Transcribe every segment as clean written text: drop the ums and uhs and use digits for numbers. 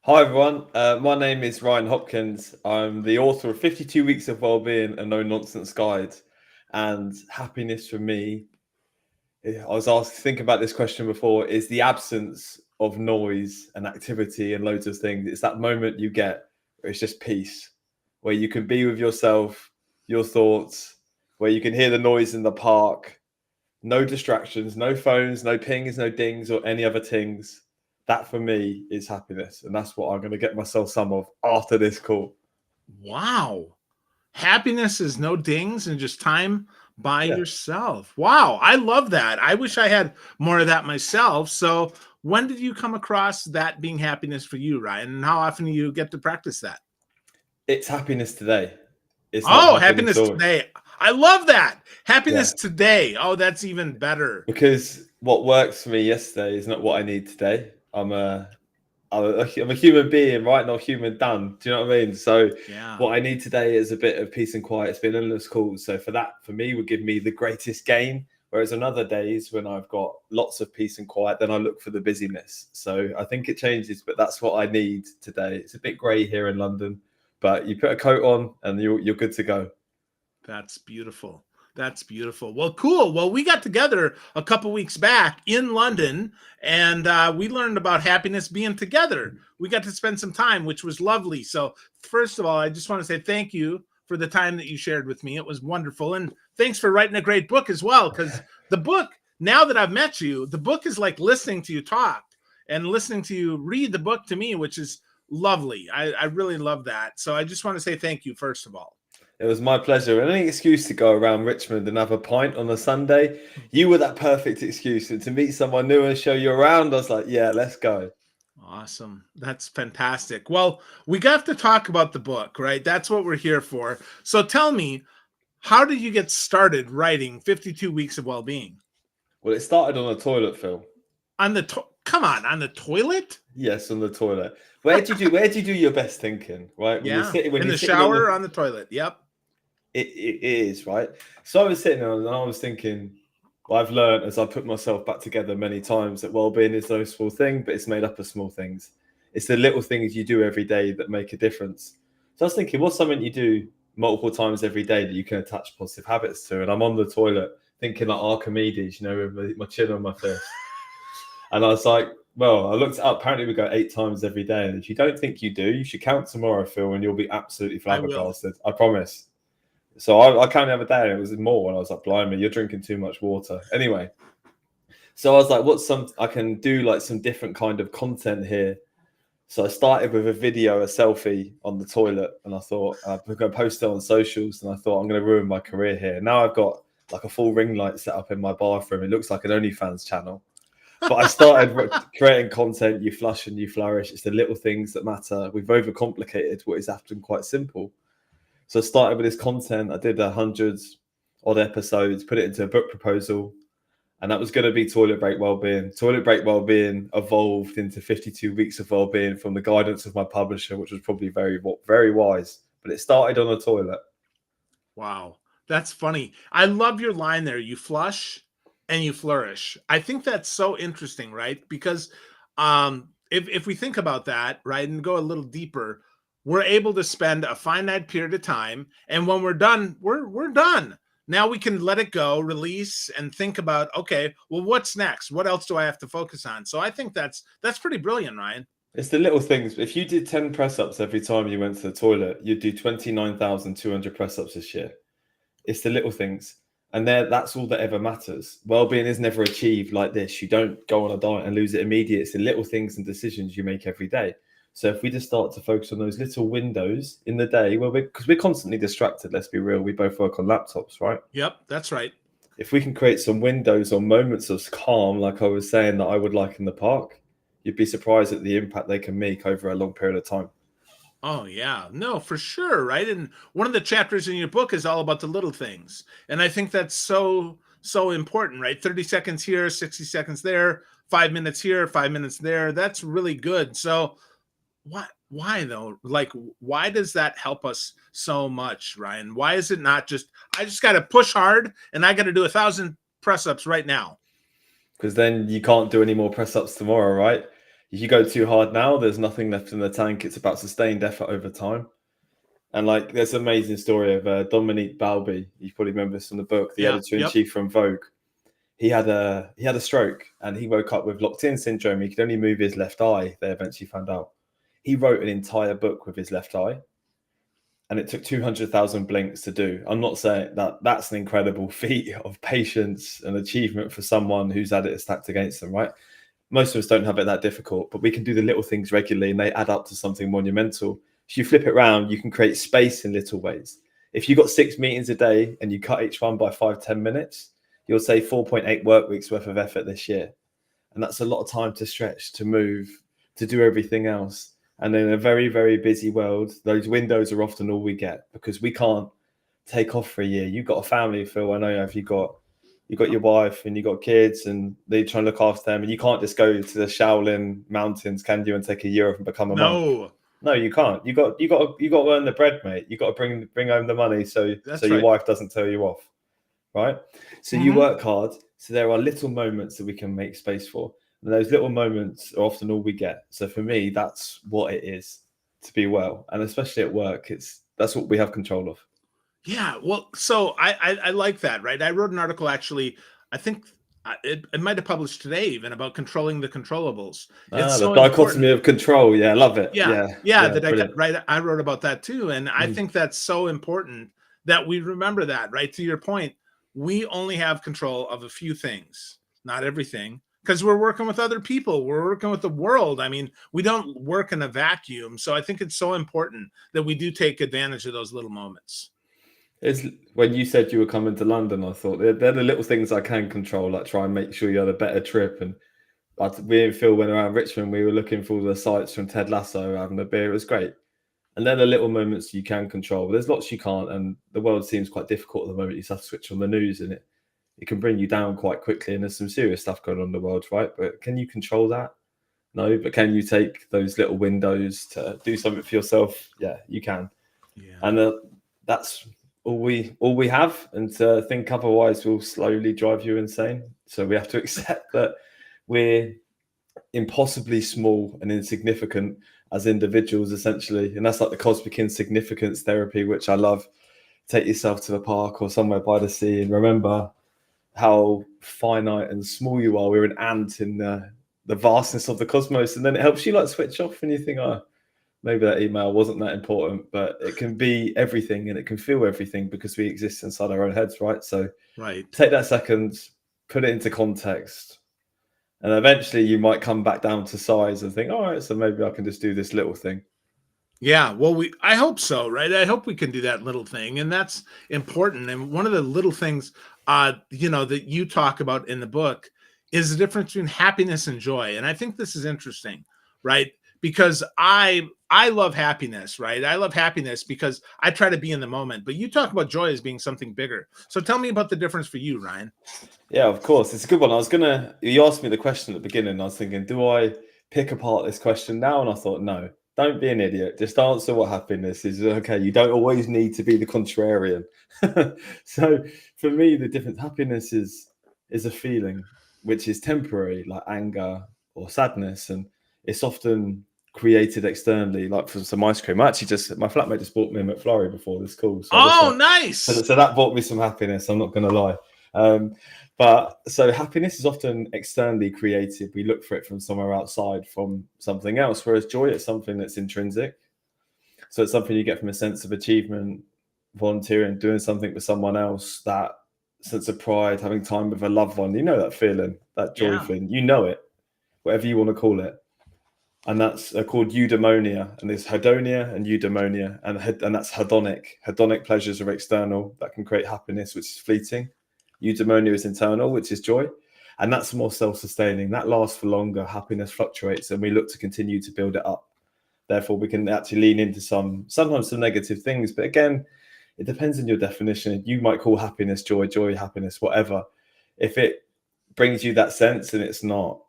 Hi everyone, my name is Ryan Hopkins. I'm the author of 52 Weeks of Wellbeing, a No Nonsense Guide. And happiness for me, I was asked to think about this question before, is the absence of noise and activity and loads of things. It's that moment you get where it's just peace, where you can be with yourself, your thoughts, where you can hear the noise in the park, no distractions, no phones, no pings, no dings, or any other things. That for me is happiness. And that's what I'm going to get myself some of after this call. Wow. Happiness is no dings and just time by Yeah. yourself. Wow. I love that. I wish I had more of that myself. So, when did you come across that being happiness for you, Ryan? And how often do you get to practice that? It's happiness today. It's not Oh, happiness happiness always. today. I love that. Yeah. Happiness today. Oh, that's even better. Because what works for me yesterday is not what I need today. I'm a human being, right? Not human done. Do you know what I mean? So Yeah. what I need today is a bit of peace and quiet. It's been endless calls. So for that, for me, would give me the greatest gain. Whereas on other days when I've got lots of peace and quiet, then I look for the busyness. So I think it changes, but that's what I need today. It's a bit grey here in London, but you put a coat on and you're good to go. That's beautiful. That's beautiful. Well, cool. Well, we got together a couple weeks back in London, and we learned about happiness being together. We got to spend some time, which was lovely. So, first of all, I just want to say thank you for the time that you shared with me. It was wonderful, and thanks for writing a great book as well. Because the book, now that I've met you, the book is like listening to you talk and listening to you read the book to me, which is lovely. I really love that. So, I just want to say thank you first of all. It was my pleasure. And any excuse to go around Richmond and have a pint on a Sunday, you were that perfect excuse. And to meet someone new and show you around, I was like, yeah, let's go. Awesome. That's fantastic. Well, we got to talk about the book, right? That's what we're here for. So tell me, how did you get started writing 52 Weeks of Wellbeing? Well, it started on a toilet, Phil. On the come on, on the toilet? Yes, on the toilet. Where do you do your best thinking, right? Yeah. When In you're the sitting on shower or the on the toilet? Yep. it is, right? So I was sitting there and I was thinking, well, I've learned as I put myself back together many times that well-being is no small thing, but it's made up of small things. It's the little things you do every day that make a difference. So I was thinking, what's something you do multiple times every day that you can attach positive habits to? And I'm on the toilet thinking like Archimedes, with my chin on my fist. And I was like, well, I looked it up. Apparently, we go 8 times every day. And if you don't think you do, you should count tomorrow, Phil, and you'll be absolutely I will. flabbergasted. I promise. So I counted the other day and it was more. And I was like, blimey, you're drinking too much water. Anyway, so I was like, what's some, I can do like some different kind of content here. So I started with a video, a selfie on the toilet. And I thought, I'm going to post it on socials. And I thought, I'm going to ruin my career here. Now I've got like a full ring light set up in my bathroom. It looks like an OnlyFans channel. But I started creating content. You flush and you flourish. It's the little things that matter. We've overcomplicated what is often quite simple. So I started with this content. I did 100 odd episodes, put it into a book proposal, and that was going to be Toilet Break Wellbeing. Toilet Break Wellbeing evolved into 52 Weeks of Wellbeing from the guidance of my publisher, which was probably very, very wise. But it started on a toilet. Wow. That's funny. I love your line there. You flush and you flourish. I think that's so interesting, right? Because if we think about that, right, and go a little deeper, we're able to spend a finite period of time, and when we're done, we're done. Now we can let it go, release, and think about, okay, well, what's next? What else do I have to focus on? So I think that's pretty brilliant, Ryan. It's the little things. If you did 10 press ups every time you went to the toilet, you'd do 29,200 press ups this year. It's the little things. And that's all that ever matters. Well-being is never achieved like this. You don't go on a diet and lose it immediately. It's the little things and decisions you make every day. So if we just start to focus on those little windows in the day, because we're constantly distracted, let's be real. We both work on laptops, right? Yep, that's right. If we can create some windows or moments of calm, like I was saying that I would like in the park, you'd be surprised at the impact they can make over a long period of time. Oh yeah, no, for sure, right? And one of the chapters in your book is all about the little things. And I think that's so important, right? 30 seconds here, 60 seconds there, 5 minutes here, 5 minutes there. That's really good. So why though? Like why does that help us so much, Ryan? Why is it not just I just got to push hard and I got to do 1,000 press ups right now? Because then you can't do any more press ups tomorrow, right? If you go too hard now, there's nothing left in the tank. It's about sustained effort over time. And like, there's an amazing story of Dominique Balby. You probably remember this from the book, the Yeah. editor-in-chief from Vogue. He had a stroke, and he woke up with locked-in syndrome. He could only move his left eye. They eventually found out. He wrote an entire book with his left eye, and it took 200,000 blinks to do. I'm not saying that that's an incredible feat of patience and achievement for someone who's had it stacked against them, right? Most of us don't have it that difficult, but we can do the little things regularly, and they add up to something monumental. If you flip it around, you can create space in little ways. If you've got 6 meetings a day and you cut each one by 5-10 minutes, you'll save 4.8 work weeks worth of effort this year. And that's a lot of time to stretch, to move, to do everything else. And in a very, very busy world, those windows are often all we get, because we can't take off for a year. You've got a family, Phil. I know if you've got your wife and you've got kids and they try and look after them, and you can't just go to the Shaolin mountains, can you, and take a year off and become a monk? No, you can't. You got to earn the bread, mate. You got to bring home the money so your wife doesn't tell you off, right? So you work hard. So there are little moments that we can make space for, and those little moments are often all we get. So for me, that's what it is to be well, and especially at work, that's what we have control of. Yeah, well, so I like that, right? I wrote an article, actually, I think it might have published today even, about controlling the controllables. It's the dichotomy of control. Yeah, I love it. I wrote about that too. And I think that's so important that we remember that, right? To your point, we only have control of a few things, not everything, because we're working with other people. We're working with the world. I mean, we don't work in a vacuum. So I think it's so important that we do take advantage of those little moments. When you said you were coming to London, I thought they're the little things I can control, like try and make sure you had a better trip. And we and Phil went around Richmond. We were looking for all the sites from Ted Lasso, having a beer. It was great. And they're the little moments you can control. But there's lots you can't, and the world seems quite difficult at the moment. You just have to switch on the news, and it can bring you down quite quickly. And there's some serious stuff going on in the world, right? But can you control that? No. But can you take those little windows to do something for yourself? Yeah, you can. Yeah. And that's all we have, and to think otherwise will slowly drive you insane. So we have to accept that we're impossibly small and insignificant as individuals, essentially. And that's like the cosmic insignificance therapy, which I love. Take yourself to the park or somewhere by the sea and remember how finite and small you are. We're an ant in the vastness of the cosmos, and then it helps you like switch off and you think, oh, maybe that email wasn't that important, but it can be everything and it can feel everything because we exist inside our own heads, right? So take that second, put it into context, and eventually you might come back down to size and think, all right, so maybe I can just do this little thing. Yeah, well, I hope so, right? I hope we can do that little thing, and that's important. And one of the little things, that you talk about in the book is the difference between happiness and joy. And I think this is interesting, right? Because I love happiness, right? I love happiness because I try to be in the moment. But you talk about joy as being something bigger. So tell me about the difference for you, Ryan. Yeah, of course. It's a good one. You asked me the question at the beginning. I was thinking, do I pick apart this question now? And I thought, no, don't be an idiot. Just answer what happiness is. Okay, you don't always need to be the contrarian. So for me, the difference, happiness is a feeling which is temporary, like anger or sadness. And it's often created externally, like from some ice cream. My flatmate just bought me a McFlurry before this call. So nice. So that brought me some happiness. I'm not going to lie. But so happiness is often externally created. We look for it from somewhere outside, from something else. Whereas joy is something that's intrinsic. So it's something you get from a sense of achievement, volunteering, doing something for someone else, that sense of pride, having time with a loved one. You know that feeling, that joy feeling. You know it, whatever you want to call it. And that's called eudaimonia. And there's hedonia and eudaimonia. And that's hedonic. Hedonic pleasures are external, that can create happiness, which is fleeting. Eudaimonia is internal, which is joy. And that's more self-sustaining. That lasts for longer. Happiness fluctuates, and we look to continue to build it up. Therefore, we can actually lean into sometimes some negative things. But again, it depends on your definition. You might call happiness joy, joy, happiness, whatever. If it brings you that sense and it's not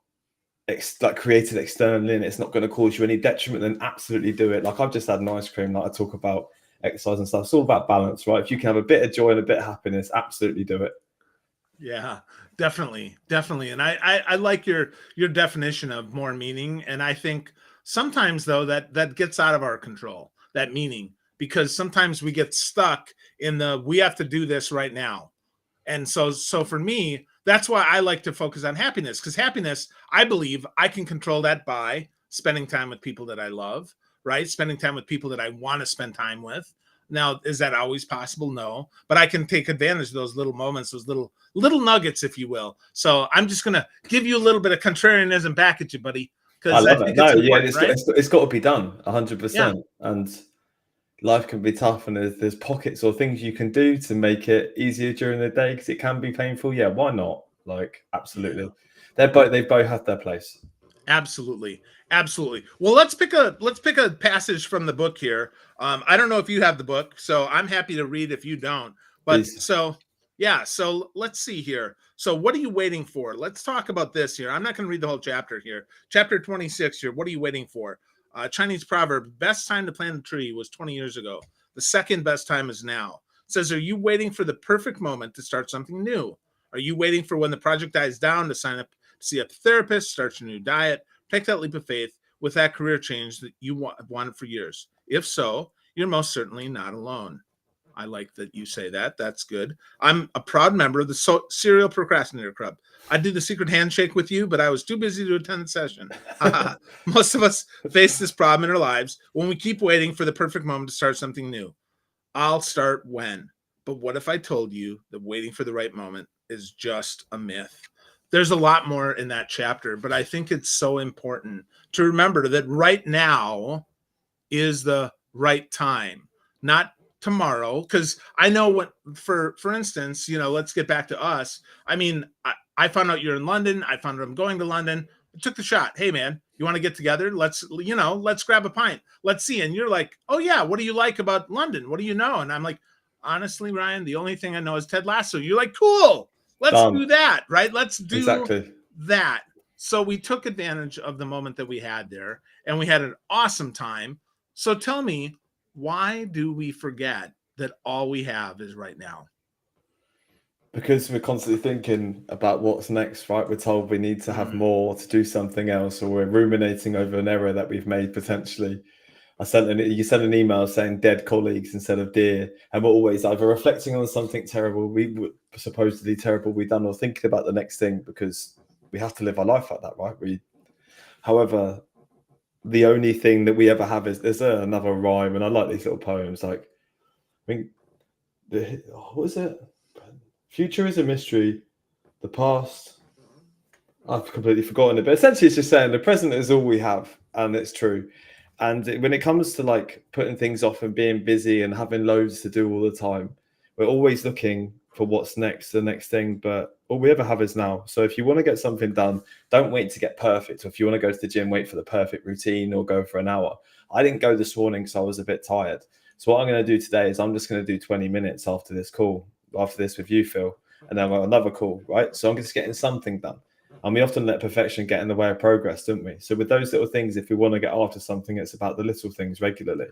like created externally and it's not going to cause you any detriment, then absolutely do it. Like I've just had an ice cream, like I talk about exercise and stuff. It's all about balance, right? If you can have a bit of joy and a bit of happiness, absolutely do it. Yeah, definitely, definitely. And I like your definition of more meaning. And I think sometimes though that gets out of our control, that meaning, because sometimes we get stuck in the we have to do this right now. And so for me, that's why I like to focus on happiness, because happiness, I believe I can control that by spending time with people that I love, right? Spending time with people that I want to spend time with. Now, is that always possible? No, but I can take advantage of those little moments, those little nuggets, if you will. So I'm just gonna give you a little bit of contrarianism back at you, buddy, I because I love it. think No, it's yeah, important, right? it's got to be done 100%. Yeah. And life can be tough, and there's pockets or things you can do to make it easier during the day because it can be painful. Yeah, why not? Like, absolutely. Yeah. They both have their place. Absolutely. Absolutely. Well, let's pick a passage from the book here. I don't know if you have the book, so I'm happy to read if you don't. But Please. so yeah, so let's see here. So what are you waiting for? Let's talk about this here. I'm not going to read the whole chapter here. Chapter 26 here. What are you waiting for? Chinese proverb: best time to plant a tree was 20 years ago. The second best time is now. It says, are you waiting for the perfect moment to start something new? Are you waiting for when the project dies down to sign up, see a therapist, start your new diet, take that leap of faith with that career change that you wanted for years? If so, you're most certainly not alone. I like that you say that. That's good. I'm a proud member of the Serial Procrastinator Club. I'd do the secret handshake with you, but I was too busy to attend the session. Most of us face this problem in our lives when we keep waiting for the perfect moment to start something new. I'll start when. But what if I told you that waiting for the right moment is just a myth? There's a lot more in that chapter, but I think it's so important to remember that right now is the right time, not tomorrow. Because I know what, for instance, let's get back to us. I mean, I found out you're in London. I found out I'm going to London. I took the shot. Hey man, you want to get together? Let's grab a pint. Let's see. And you're like, oh yeah, what do you like about London? What do you know? And I'm like, honestly, Ryan, the only thing I know is Ted Lasso. You're like, cool. Let's Done. do that, right? Let's do Exactly. that. So we took advantage of the moment that we had there, and we had an awesome time. So tell me, why do we forget that all we have is right now? Because we're constantly thinking about what's next, right? We're told we need to have more to do something else, or we're ruminating over an error that we've made potentially. You sent an email saying dead colleagues instead of dear, and we're always either reflecting on something terrible, supposedly terrible we've done, or thinking about the next thing, because we have to live our life like that, right? However, the only thing that we ever have is there's another rhyme, and I like these little poems. Like, I mean, what is it? Future is a mystery. The past, I've completely forgotten it. But essentially, it's just saying the present is all we have, and it's true. And when it comes to like putting things off and being busy and having loads to do all the time, we're always looking for what's next, the next thing. But all we ever have is now. So if you want to get something done, don't wait to get perfect. Or if you want to go to the gym, wait for the perfect routine or go for an hour. I didn't go this morning because I was a bit tired. So what I'm going to do today is I'm just going to do 20 minutes after this with you, Phil. And then I've got another call, right? So I'm just getting something done. And we often let perfection get in the way of progress, don't we? So with those little things, if we want to get after something, it's about the little things regularly.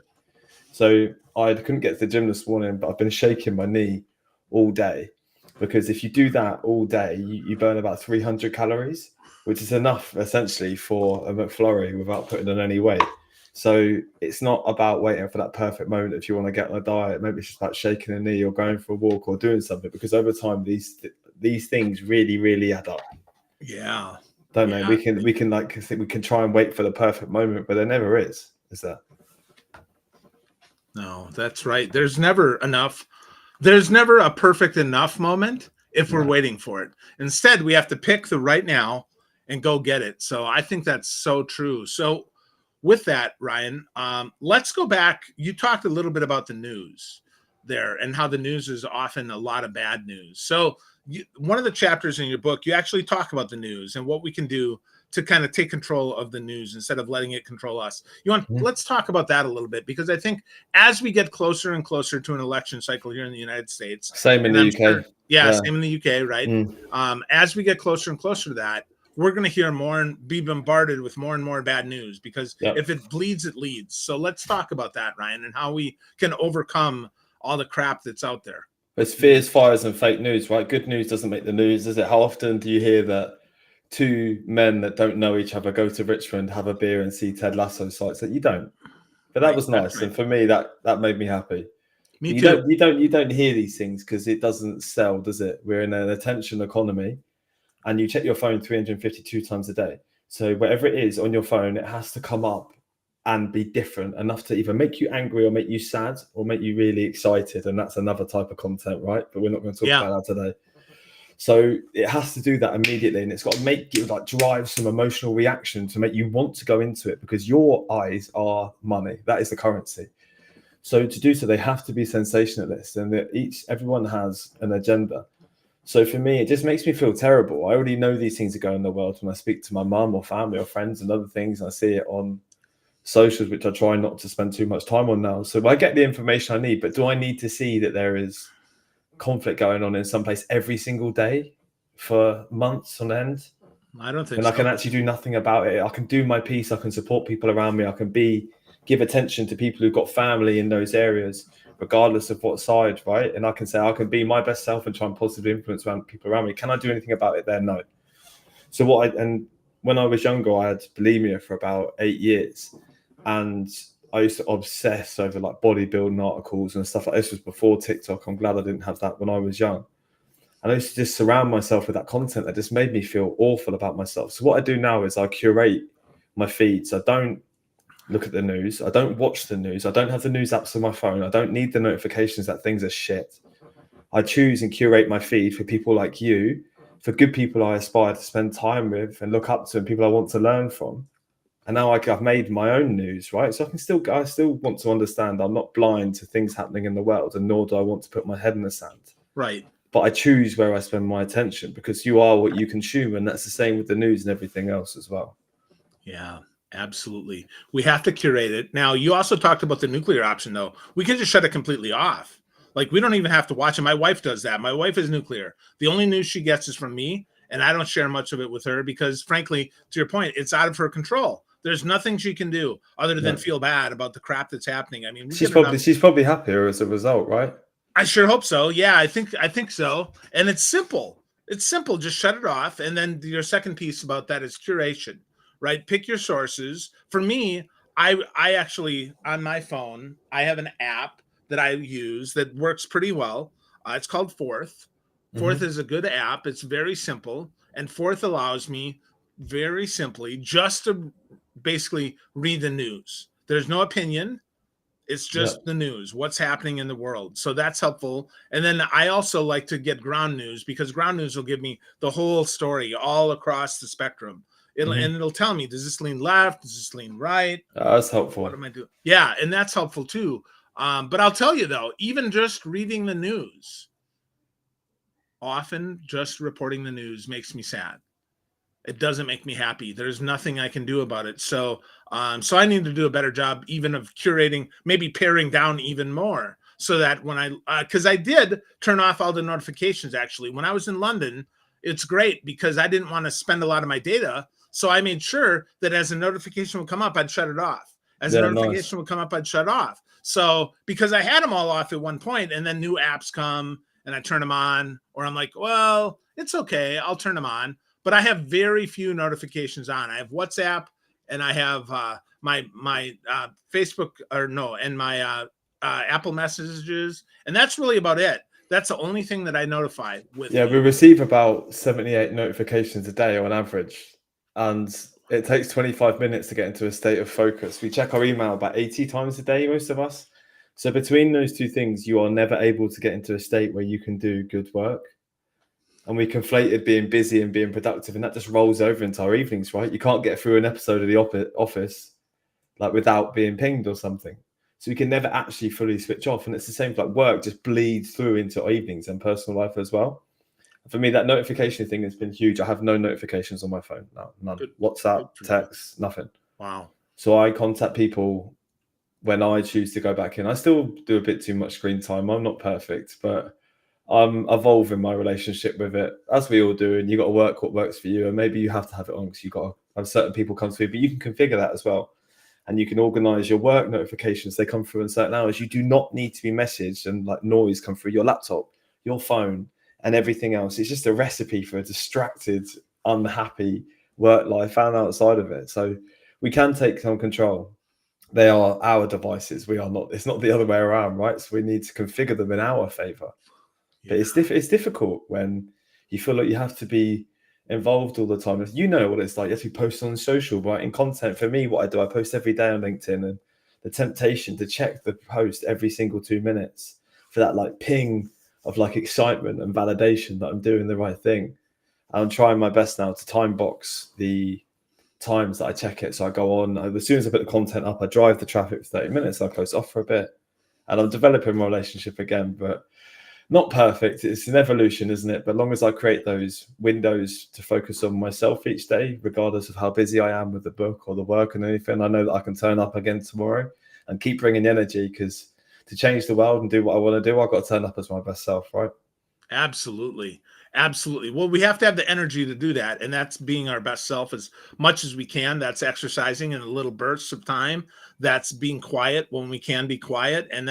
So I couldn't get to the gym this morning, but I've been shaking my knee all day, because if you do that all day, you burn about 300 calories, which is enough essentially for a McFlurry without putting on any weight. So it's not about waiting for that perfect moment. If you want to get on a diet, maybe it's just about shaking a knee or going for a walk or doing something, because over time, these things really, really add up. Yeah. Don't they? We can like think we can try and wait for the perfect moment, but there never is there? No, that's right. There's never enough. There's never a perfect enough moment if we're waiting for it. Instead, we have to pick the right now and go get it. So I think that's so true. So with that, Ryan, let's go back. You talked a little bit about the news there and how the news is often a lot of bad news. So one of the chapters in your book, you actually talk about the news and what we can do to kind of take control of the news instead of letting it control us. Let's talk about that a little bit, because I think as we get closer and closer to an election cycle here in the United States, same in the UK. Sure, same in the UK, right? As we get closer and closer to that, we're going to hear more and be bombarded with more and more bad news, because if it bleeds, it leads. So let's talk about that, Ryan, and how we can overcome all the crap that's out there. It's fears, fires, and fake news, right? Good news doesn't make the news, is it? How often do you hear that two men that don't know each other go to Richmond, have a beer, and see Ted Lasso sites? That you don't. But that Right, was that's nice, right. and for me, that made me happy. Me You too. don't hear these things because it doesn't sell, does it? We're in an attention economy, and you check your phone 352 times a day. So whatever it is on your phone, it has to come up and be different enough to either make you angry or make you sad or make you really excited. And that's another type of content, right? But we're not going to talk Yeah. about that today. So it has to do that immediately, and it's got to make you like drive some emotional reaction to make you want to go into it, because your eyes are money. That is the currency. So to do so, they have to be sensationalist, and everyone has an agenda. So for me, it just makes me feel terrible. I already know these things are going in the world when I speak to my mum or family or friends and other things, and I see it on socials, which I try not to spend too much time on now. So I get the information I need, but do I need to see that there is conflict going on in some place every single day for months on end? I don't think And so. I can actually do nothing about it. I can do my piece. I can support people around me. I can give attention to people who've got family in those areas, regardless of what side, right? And I can say I can be my best self and try and positively influence around people around me. Can I do anything about it there? No. So when I was younger, I had bulimia for about 8 years, and I used to obsess over like bodybuilding articles and stuff like this. Was before TikTok. I'm glad I didn't have that when I was young. And I used to just surround myself with that content that just made me feel awful about myself. So what I do now is I curate my feeds. I don't look at the news. I don't watch the news. I don't have the news apps on my phone. I don't need the notifications that things are shit. I choose and curate my feed for people like you, for good people I aspire to spend time with and look up to, and people I want to learn from. And now I've made my own news, right? So I still want to understand I'm not blind to things happening in the world, and nor do I want to put my head in the sand. Right. But I choose where I spend my attention, because you are what you consume, and that's the same with the news and everything else as well. Yeah, absolutely. We have to curate it. Now, you also talked about the nuclear option, though. We can just shut it completely off. Like, we don't even have to watch it. My wife does that. My wife is nuclear. The only news she gets is from me, and I don't share much of it with her because, frankly, to your point, it's out of her control. There's nothing she can do other than feel bad about the crap that's happening. I mean, she's probably happier as a result, right? I sure hope so. Yeah, I think so. And it's simple. It's simple. Just shut it off. And then your second piece about that is curation, right? Pick your sources. For me, I actually on my phone, I have an app that I use that works pretty well. It's called Fourth. Fourth is a good app. It's very simple, and Fourth allows me very simply just to basically read the news. There's no opinion. It's just the news, what's happening in the world. So that's helpful. And then I also like to get ground news, because ground news will give me the whole story all across the spectrum. And it'll tell me, does this lean left? Does this lean right? That's helpful. What am I doing? Yeah, and that's helpful too. But I'll tell you though, even just reading the news, often just reporting the news makes me sad. It doesn't make me happy. There's nothing I can do about it. So I need to do a better job even of curating, maybe paring down even more, so that when because I did turn off all the notifications actually. When I was in London, it's great because I didn't want to spend a lot of my data. So I made sure that as a notification would come up, I'd shut it off. As a notification would come up, I'd shut off. So because I had them all off at one point, and then new apps come and I turn them on, or I'm like, well, it's okay, I'll turn them on. But I have very few notifications on. I have WhatsApp, and I have my Facebook, and my Apple Messages, and that's really about it. That's the only thing that I notify with. Yeah, we receive about 78 notifications a day on average, and it takes 25 minutes to get into a state of focus. We check our email about 80 times a day, most of us. So between those two things, you are never able to get into a state where you can do good work. And we conflated being busy and being productive, and that just rolls over into our evenings, right? You can't get through an episode of The Office like without being pinged or something. So we can never actually fully switch off. And it's the same, like work just bleeds through into our evenings and personal life as well. For me, that notification thing has been huge. I have no notifications on my phone now, none. WhatsApp, text, nothing. Wow. So I contact people when I choose to go back in. I still do a bit too much screen time. I'm not perfect, but I'm evolving my relationship with it, as we all do. And you got to work what works for you. And maybe you have to have it on because you got to have certain people come through, but you can configure that as well. And you can organize your work notifications. They come through in certain hours. You do not need to be messaged and like noise come through your laptop your phone and everything else. It's just a recipe for a distracted, unhappy work life and outside of it. So we can take some control. They are our devices. We are not. It's not the other way around, right? So we need to configure them in our favor. But it's difficult when you feel like you have to be involved all the time. You know what it's like. You have to be posting on social, writing content. For me, what I do, I post every day on LinkedIn, and the temptation to check the post every single 2 minutes for that like ping of like excitement and validation that I'm doing the right thing. I'm trying my best now to time box the times that I check it. So I go on, as soon as I put the content up, I drive the traffic for 30 minutes, I close off for a bit, and I'm developing my relationship again, but not perfect. It's an evolution, isn't it? But as long as I create those windows to focus on myself each day, regardless of how busy I am with the book or the work and anything, I know that I can turn up again tomorrow and keep bringing energy, because to change the world and do what I want to do, I've got to turn up as my best self, right? Absolutely. Absolutely. Well, we have to have the energy to do that. And that's being our best self as much as we can. That's exercising in little bursts of time. That's being quiet when we can be quiet. And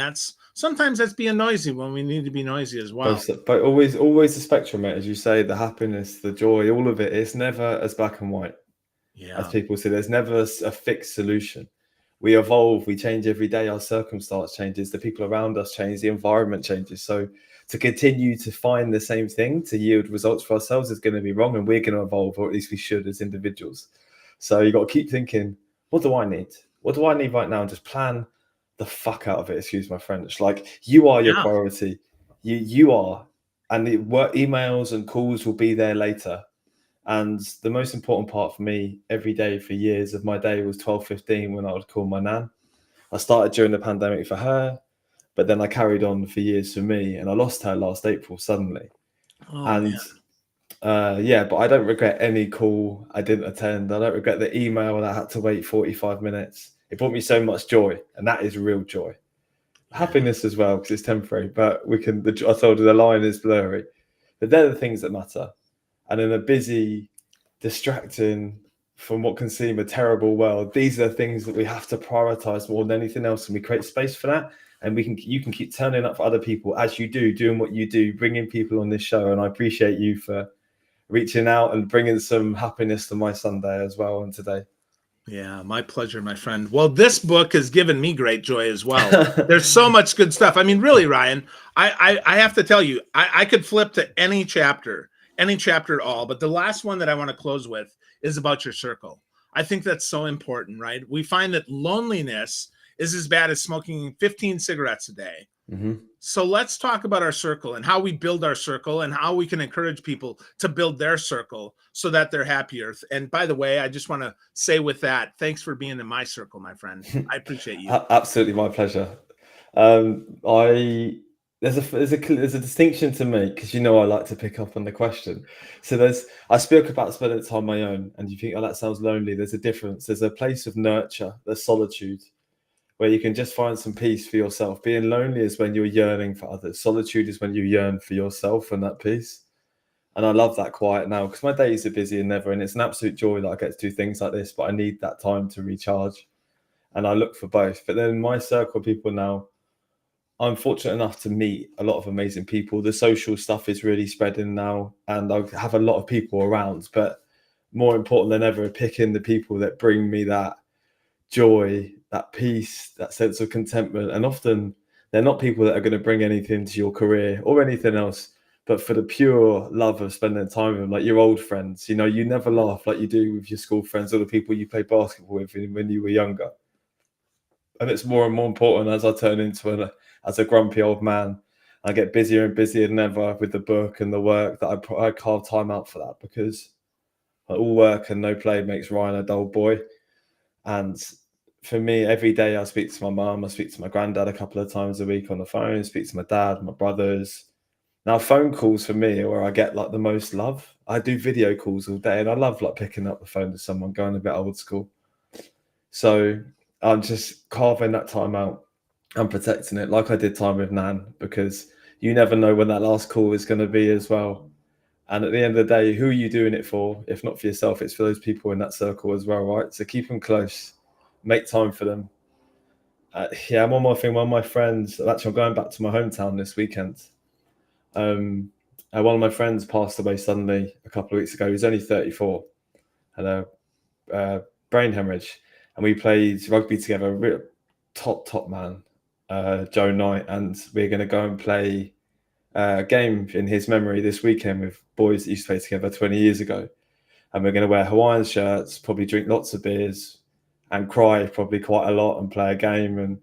sometimes that's being noisy when we need to be noisy as well. But always the spectrum, mate, as you say, the happiness, the joy, all of it. It's never as black and white. Yeah. As people say, there's never a fixed solution. We evolve, we change every day. Our circumstance changes, the people around us change, the environment changes. So to continue to find the same thing to yield results for ourselves is going to be wrong, and we're going to evolve, or at least we should as individuals. So you got to keep thinking, what do I need? What do I need right now? And just plan the fuck out of it. Excuse my French. Like, you are your priority. You are, and the work emails and calls will be there later. And the most important part for me every day for years of my day was 12:15 when I would call my nan. I started during the pandemic for her, but then I carried on for years for me, and I lost her last April suddenly. But I don't regret any call I didn't attend. I don't regret the email that I had to wait 45 minutes. It brought me so much joy, and that is real joy. Happiness as well, because it's temporary, but I told you the line is blurry. But they're the things that matter. And in a busy, distracting, from what can seem a terrible world, these are things that we have to prioritize more than anything else, and we create space for that. And you can keep turning up for other people as you do, doing what you do, bringing people on this show. And I appreciate you for reaching out and bringing some happiness to my Sunday as well and today. Yeah, my pleasure, my friend. Well, this book has given me great joy as well. There's so much good stuff. I mean, really, Ryan, I have to tell you, I could flip to any chapter at all. But the last one that I want to close with is about your circle. I think that's so important, right? We find that loneliness is as bad as smoking 15 cigarettes a day. Mm-hmm. So let's talk about our circle and how we build our circle and how we can encourage people to build their circle so that they're happier. And by the way, I just want to say with that, thanks for being in my circle, my friend. I appreciate you. Absolutely, my pleasure. There's a distinction to make, because I like to pick up on the question. So I spoke about spending time on my own, and you think, oh, that sounds lonely. There's a difference. There's a place of nurture, there's solitude, where you can just find some peace for yourself. Being lonely is when you're yearning for others. Solitude is when you yearn for yourself and that peace. And I love that quiet now, because my days are busy and never, and it's an absolute joy that I get to do things like this, but I need that time to recharge. And I look for both. But then my circle of people now, I'm fortunate enough to meet a lot of amazing people. The social stuff is really spreading now, and I have a lot of people around, but more important than ever, picking the people that bring me that joy, that peace, that sense of contentment. And often they're not people that are going to bring anything to your career or anything else, but for the pure love of spending time with them, like your old friends. You never laugh like you do with your school friends or the people you played basketball with when you were younger. And it's more and more important as I turn into as a grumpy old man. I get busier and busier than ever with the book and the work, that I carve time out for that, because all work and no play makes Ryan a dull boy. And for me, every day I speak to my mum, I speak to my granddad a couple of times a week on the phone, speak to my dad, my brothers. Now, phone calls for me are where I get like the most love. I do video calls all day, and I love like picking up the phone to someone, going a bit old school. So I'm just carving that time out and protecting it, like I did time with Nan, because you never know when that last call is going to be as well. And at the end of the day, who are you doing it for? If not for yourself, it's for those people in that circle as well, right? So keep them close, make time for them. One more thing, one of my friends, actually I'm going back to my hometown this weekend. One of my friends passed away suddenly a couple of weeks ago. He was only 34, had a brain hemorrhage, and we played rugby together. Real top man, Joe Knight, and we're going to go and play a game in his memory this weekend with boys that used to play together 20 years ago. And we're going to wear Hawaiian shirts, probably drink lots of beers, and cry probably quite a lot and play a game. And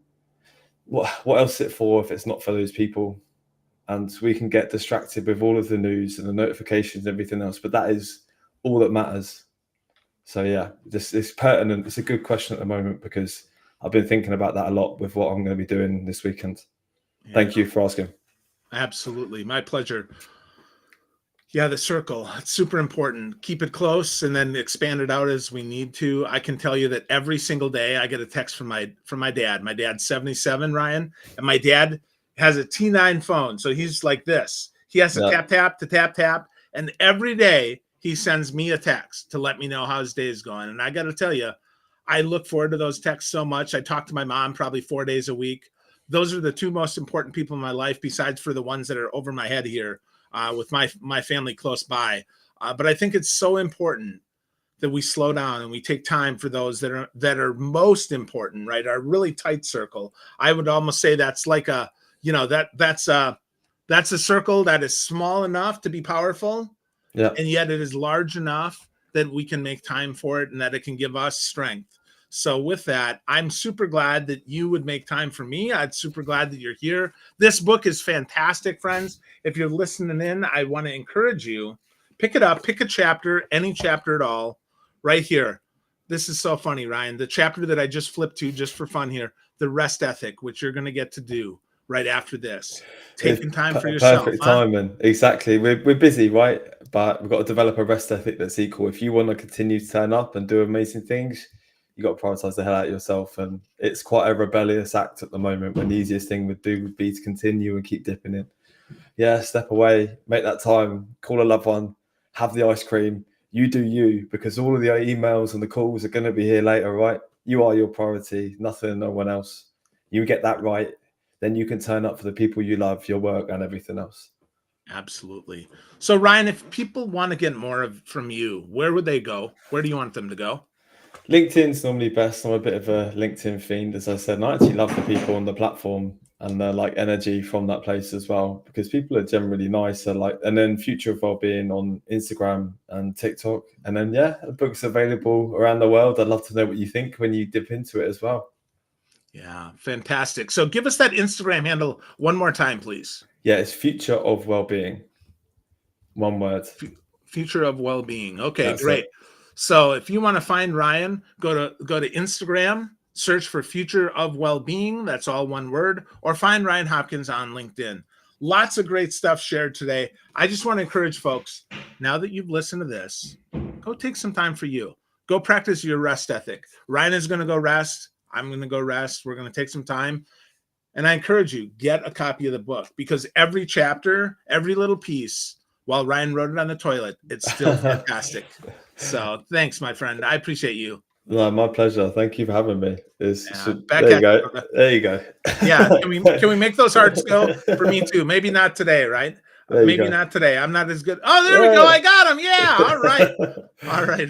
what else is it for if it's not for those people? And we can get distracted with all of the news and the notifications and everything else, but that is all that matters. So yeah, it's pertinent. It's a good question at the moment because I've been thinking about that a lot with what I'm going to be doing this weekend. Yeah. Thank you for asking. Absolutely. My pleasure. Yeah, the circle. It's super important. Keep it close and then expand it out as we need to. I can tell you that every single day I get a text from my dad. My dad's 77, Ryan, and my dad has a T9 phone. So he's like this. He has to tap. And every day he sends me a text to let me know how his day is going. And I got to tell you, I look forward to those texts so much. I talk to my mom probably 4 days a week. Those are the two most important people in my life, besides for the ones that are over my head here with my family close by. But I think it's so important that we slow down and we take time for those that are most important, right? Our really tight circle. I would almost say that's like a, that's a circle that is small enough to be powerful. Yeah. And yet it is large enough that we can make time for it and that it can give us strength. So with that, I'm super glad that you would make time for me. I'm super glad that you're here. This book is fantastic, friends. If you're listening in, I want to encourage you, pick it up, pick a chapter, any chapter at all, right here. This is so funny, Ryan. The chapter that I just flipped to just for fun here, the rest ethic, which you're going to get to do right after this. Taking time for yourself. Perfect timing. Exactly. We're busy, right? But we've got to develop a rest ethic that's equal. If you want to continue to turn up and do amazing things, you got to prioritize the hell out of yourself. And it's quite a rebellious act at the moment when the easiest thing would be to continue and keep dipping in. Yeah, step away, make that time, call a loved one, have the ice cream. You do you, because all of the emails and the calls are going to be here later, right? You are your priority, nothing and no one else. You get that right, then you can turn up for the people you love, your work and everything else. Absolutely. So Ryan, if people want to get more from you, where would they go? Where do you want them to go? LinkedIn's normally best. I'm a bit of a LinkedIn fiend, as I said, and I actually love the people on the platform and the energy from that place as well, because people are generally nice. And then Future of Wellbeing on Instagram and TikTok, and then the book's available around the world. I'd love to know what you think when you dip into it as well. Yeah, fantastic. So give us that Instagram handle one more time, please. Yeah, it's Future of Wellbeing. One word. Future of Wellbeing. Okay, that's great. So if you want to find Ryan, go to Instagram, search for Future of Wellbeing. That's all one word, or find Ryan Hopkins on LinkedIn. Lots of great stuff shared today. I just want to encourage folks, now that you've listened to this, go take some time for you. Go practice your rest ethic. Ryan is going to go rest. I'm going to go rest. We're going to take some time. And I encourage you, get a copy of the book, because every chapter, every little piece, while Ryan wrote it on the toilet, it's still fantastic. So thanks, my friend. I appreciate you. No, my pleasure. Thank you for having me. There you go. There you go. Yeah. Can we make those hearts go? For me too. Maybe not today, right? Maybe not today. I'm not as good. Oh, there we go. I got him. Yeah. All right. All right.